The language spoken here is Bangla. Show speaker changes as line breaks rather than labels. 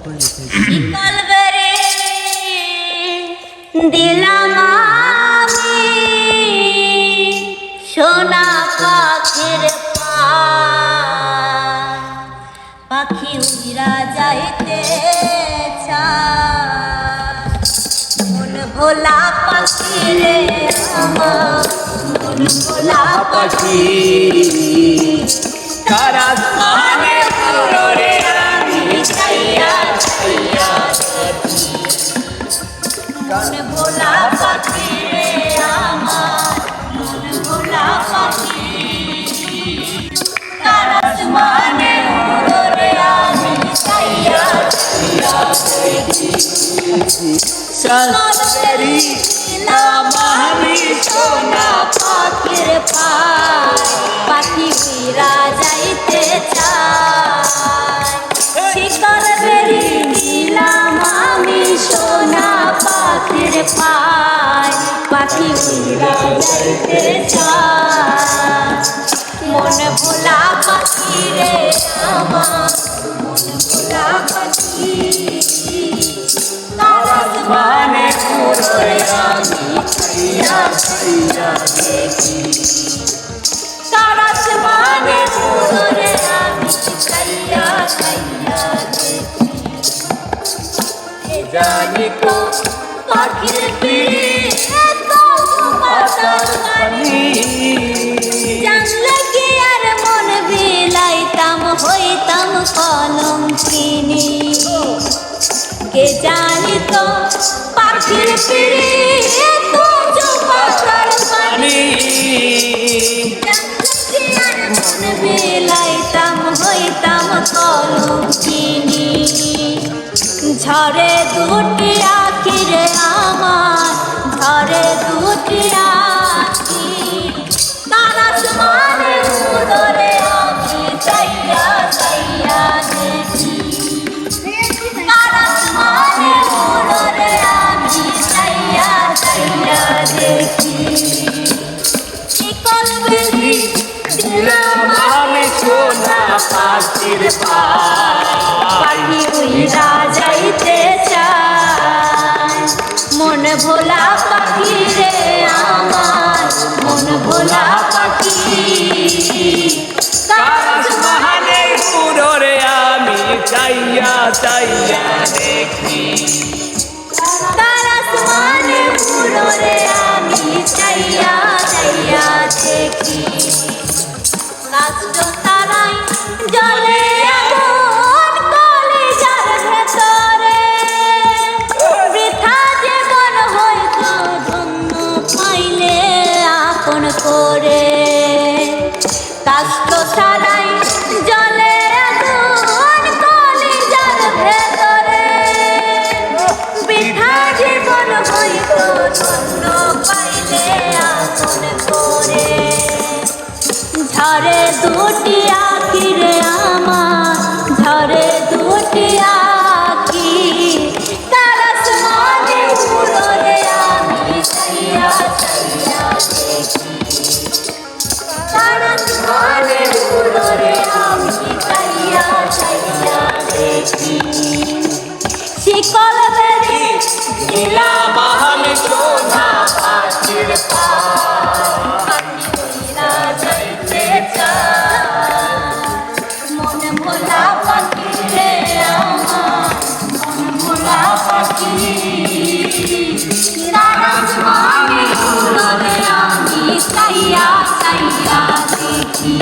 কলবরে দিলাম আমি সোনা পাখির পাখি উড়া যাইতে চায় মন ভোলা পাখি রে আমার মন ভোলা পাখি
কারা মানে রে
আমি চাইয়া চাইয়া দেখি মন ভোলা পাখি রে আমার মন ভোলা পাখি কারাস মানে রে আমি চাইয়া চাইয়া দেখি
সারি নামানি সোনা
পাখির পাখি উড়া যাইতে চায় শিকল বেরি দিলাম আমি সোনা পাখির পাখি উড়া যাইতে চায় মন ভোলা পাখি রে আমার মন ভোলা পাখি কারাস
মানে
রে আমি চাইয়া চাইয়া দেখি কারাস মানে রে আমি চাইয়া চাইয়া দেখি জানি তো পাখির পিড়ে তো বাতাস পানি জানলে কি আর মন বিলাইতাম হইতাম কলঙ্কিনী কে জানি তো পাখির পিড়ে তো বাতাস পানি মন বিলাইতাম হইতাম কলঙ্কিনী ঝরে দুটি আখি রে আমার ঝরে দুটি আখি কারাস মানে রে আমি চাইয়া চাইয়া দেখি কারাস মানে রে আমি চাইয়া চাইয়া দেখি শিকল বেরি দিলাম
আমি সোনা পাখির
পাখি উড়া যাইতে চায় মন ভোলা পাখি রে আমার মন ভোলা পাখি কারাস
মানে রে আমি চাইয়া চাইয়া দেখি
কারাস মানে রে আমি চাইয়া চাইয়া দেখি কাষ্ট তারাই জলে আগুন কলিজার ভেতরে বৃথা জীবন হয়তো ধন্য পাইলে আপন করে কাষ্ট তারাই জলে আগুন কলিজার ভেতরে বৃথা জীবন হয়তো ধন্য পাইলে আপন করে ঝরে দুটি আখি রে আমার ঝরে দুটি আখি কারাস মানে রে আমি চাইয়া চাইয়া দেখি কারাস মানে রে আমি চাইয়া চাইয়া দেখি শিকল বেরি দিলাম
আমি সোনা পাখির
মন ভোলা পাখি রে আমার মন ভোলা পাখি কারাস মানে রে আমি চাইয়া চাইয়া দেখি